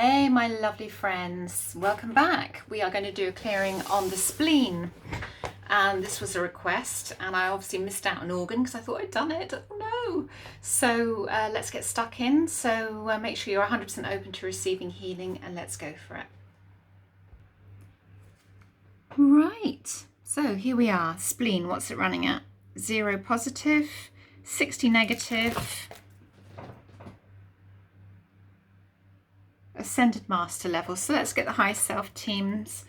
Hey my lovely friends, welcome back. We are going to do a clearing on the spleen, and this was a request and I obviously missed out an organ because I thought I'd done it. Oh no. So let's get stuck in. So make sure you're 100% open to receiving healing, and let's go for it. Right, so here we are. Spleen, what's it running at? 0 positive, 60 negative, Ascended Master level. So let's get the high self teams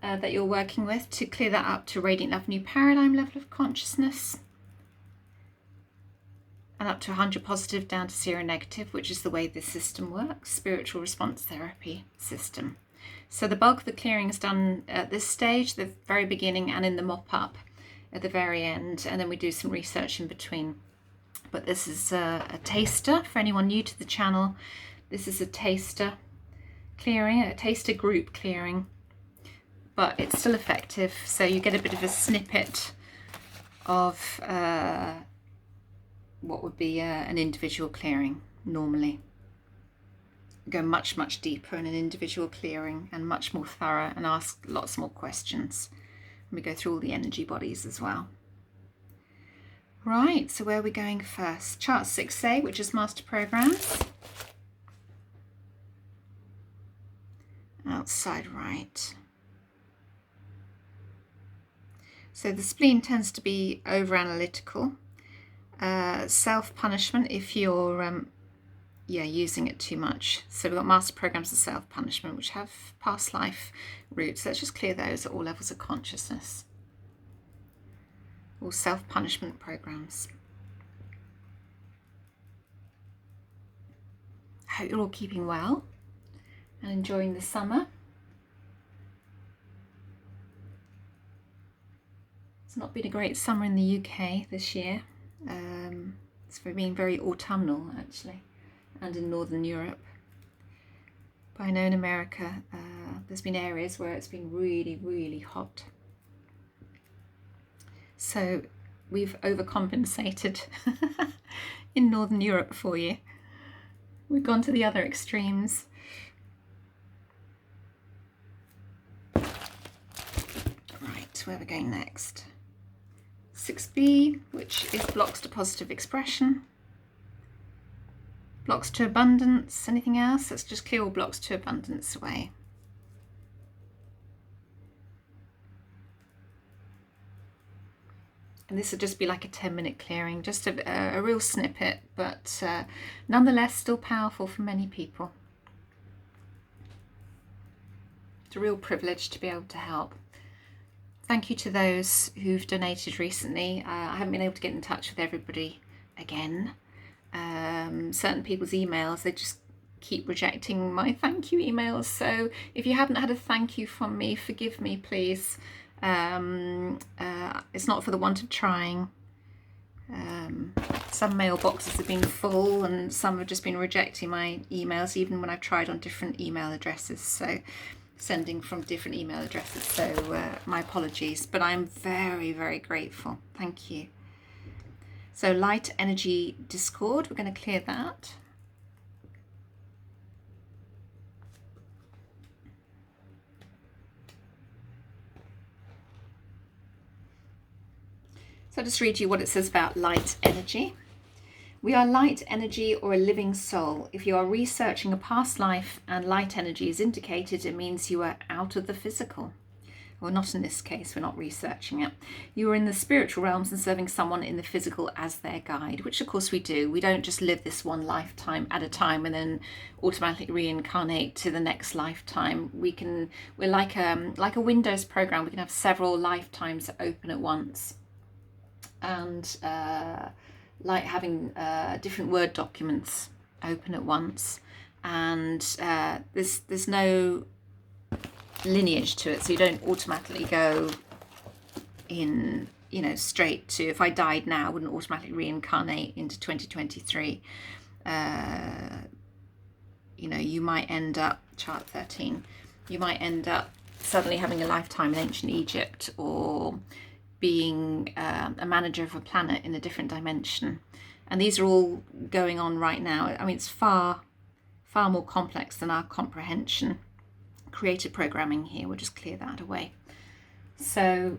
that you're working with to clear that up to Radiant Love New Paradigm level of consciousness, and up to 100 positive down to 0 negative, which is the way this system works, spiritual response therapy system. So the bulk of the clearing is done at this stage, the very beginning, and in the mop up at the very end, and then we do some research in between. But this is a taster for anyone new to the channel. This is a taster clearing, a taster group clearing, but it's still effective, so you get a bit of a snippet of what would be an individual clearing normally. Go much deeper in an individual clearing and much more thorough, and ask lots more questions. We go through all the energy bodies as well. Right, so where are we going first? Chart 6A, which is master programs. Outside right. So the spleen tends to be over analytical, self-punishment if you're using it too much. So we've got master programs of self-punishment, which have past life roots. Let's just clear those at all levels of consciousness. All self-punishment programs. I hope you're all keeping well and enjoying the summer. It's not been a great summer in the UK this year. It's been very autumnal actually, and in Northern Europe. But I know in America there's been areas where it's been really hot. So we've overcompensated in Northern Europe for you. We've gone to the other extremes. Right, where are we going next? 6B, which is blocks to positive expression. Blocks to abundance. Anything else? Let's just clear all blocks to abundance away. And this will just be like a 10-minute clearing, just a real snippet, but nonetheless still powerful for many people. It's a real privilege to be able to help. Thank you to those who've donated recently. I haven't been able to get in touch with everybody again. Certain people's emails, they just keep rejecting my thank you emails. So if you haven't had a thank you from me, forgive me, please. It's not for the want of trying. Some mailboxes have been full and some have just been rejecting my emails, even when I've tried on different email addresses. So sending from different email addresses. So my apologies, but I'm very grateful. Thank you. So light energy discord, we're going to clear that. So I'll just read you what it says about light energy. We are light energy or a living soul. If you are researching a past life and light energy is indicated, it means you are out of the physical. Well, not in this case, we're not researching it. You are in the spiritual realms and serving someone in the physical as their guide, which of course we do. We don't just live this one lifetime at a time and then automatically reincarnate to the next lifetime. We're like a Windows program. We can have several lifetimes open at once. And like having different Word documents open at once, and there's no lineage to it, so you don't automatically go in, straight to, if I died now, I wouldn't automatically reincarnate into 2023. You might end up, chart 13, you might end up suddenly having a lifetime in ancient Egypt, or being a manager of a planet in a different dimension. And these are all going on right now. I mean, it's far far more complex than our comprehension. Created programming here, we'll just clear that away. So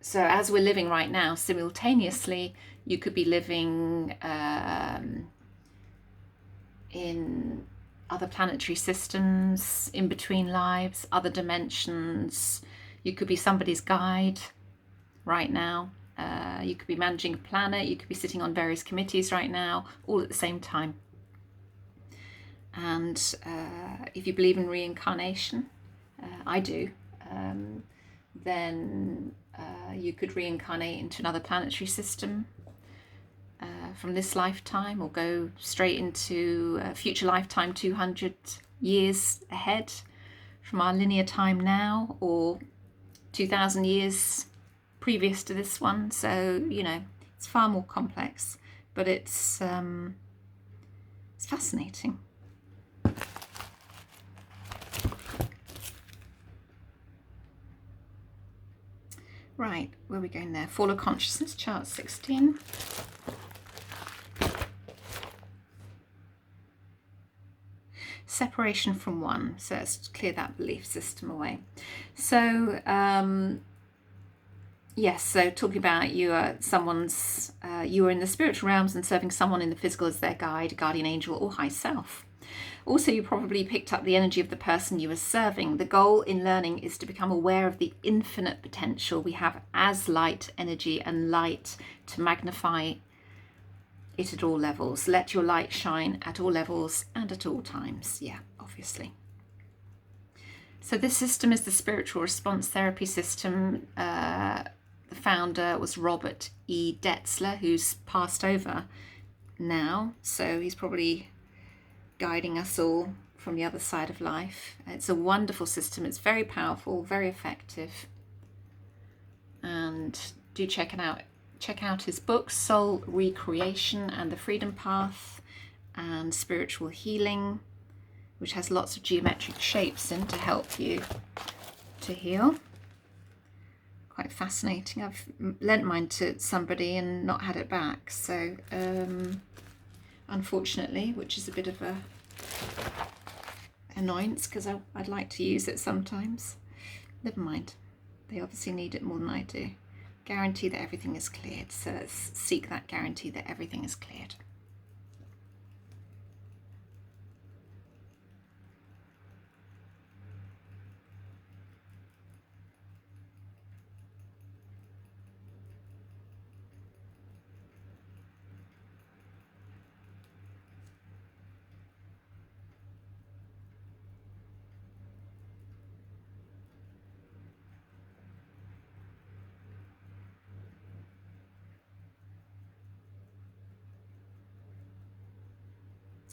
so as we're living right now, simultaneously, you could be living in other planetary systems, in between lives, other dimensions. You could be somebody's guide right now. You could be managing a planet. You could be sitting on various committees right now, all at the same time. And if you believe in reincarnation, I do, then you could reincarnate into another planetary system from this lifetime, or go straight into a future lifetime 200 years ahead from our linear time now, or 2,000 years previous to this one. So, you know, it's far more complex, but it's fascinating. Right, where are we going there? Fall of Consciousness, chart 16. Separation from one. So let's clear that belief system away. So, yes, so talking about you are someone's, you are in the spiritual realms and serving someone in the physical as their guide, guardian angel, or high self. Also, you probably picked up the energy of the person you are serving. The goal in learning is to become aware of the infinite potential we have as light energy, and light to magnify it at all levels. Let your light shine at all levels and at all times. Yeah, obviously. So this system is the spiritual response therapy system. The founder was Robert E. Detzler, who's passed over now. So he's probably guiding us all from the other side of life. It's a wonderful system. It's very powerful, very effective. And do check it out. Check out his books, Soul Recreation and the Freedom Path, and Spiritual Healing, which has lots of geometric shapes in to help you to heal. Quite fascinating. I've lent mine to somebody and not had it back. So unfortunately, which is a bit of a annoyance, because I'd like to use it sometimes. Never mind. They obviously need it more than I do. Guarantee that everything is cleared. So let's seek that guarantee that everything is cleared.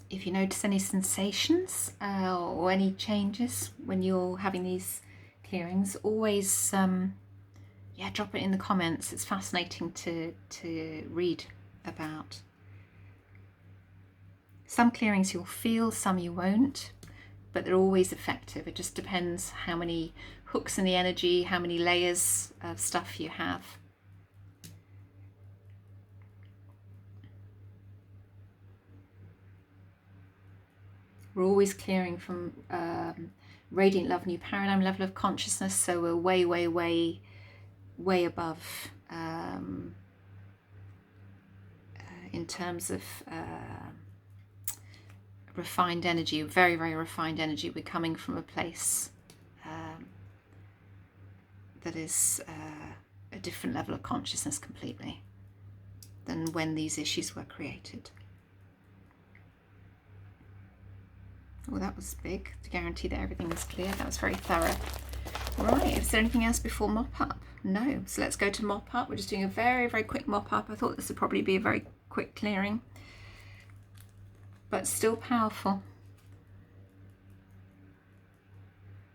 If you notice any sensations or any changes when you're having these clearings, always drop it in the comments. It's fascinating to read about. Some clearings you'll feel, some you won't, but they're always effective. It just depends how many hooks in the energy, how many layers of stuff you have. We're always clearing from radiant love, new paradigm level of consciousness, so we're way, way, way, way above in terms of refined energy, very, very refined energy. We're coming from a place that is a different level of consciousness completely than when these issues were created. Oh, that was big, to guarantee that everything is clear. That was very thorough. Right, is there anything else before mop up? No. So let's go to mop up. We're just doing a very, very quick mop up. I thought this would probably be a very quick clearing, but still powerful.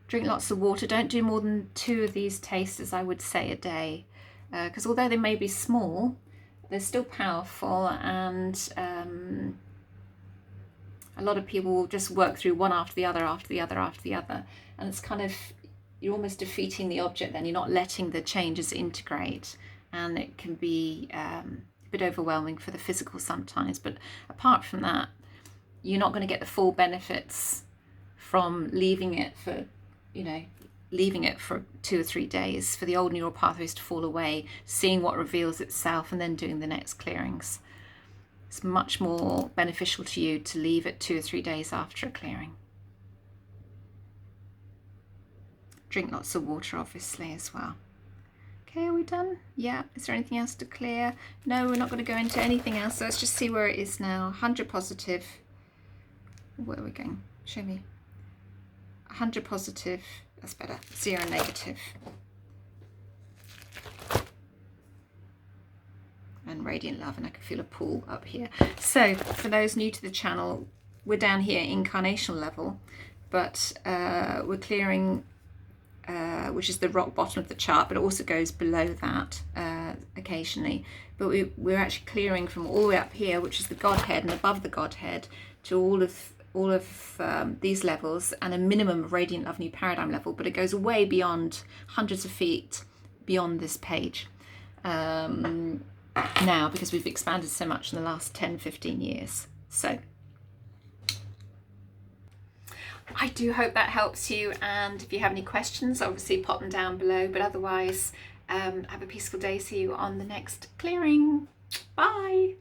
Drink lots of water. Don't do more than 2 of these tasters, I would say, a day, because although they may be small, they're still powerful, and a lot of people will just work through one after the other, after the other, after the other. And it's kind of, you're almost defeating the object then. You're not letting the changes integrate. And it can be a bit overwhelming for the physical sometimes. But apart from that, you're not going to get the full benefits from leaving it for, leaving it for 2 or 3 days for the old neural pathways to fall away, seeing what reveals itself, and then doing the next clearings. It's much more beneficial to you to leave it 2 or 3 days after a clearing. Drink lots of water, obviously, as well. Okay, are we done? Yeah. Is there anything else to clear? No, we're not going to go into anything else. So let's just see where it is now. 100 positive. Where are we going? Show me. 100 positive. That's better. 0 negative. And radiant love, and I can feel a pull up here. So for those new to the channel, we're down here incarnational level, but we're clearing, which is the rock bottom of the chart, but it also goes below that occasionally. But we're actually clearing from all the way up here, which is the Godhead, and above the Godhead to all of these levels, and a minimum of radiant love new paradigm level, but it goes way beyond, hundreds of feet beyond this page. Now, because we've expanded so much in the last 10-15 years. So I do hope that helps you, and if you have any questions, obviously pop them down below, but otherwise have a peaceful day. See you on the next clearing. Bye.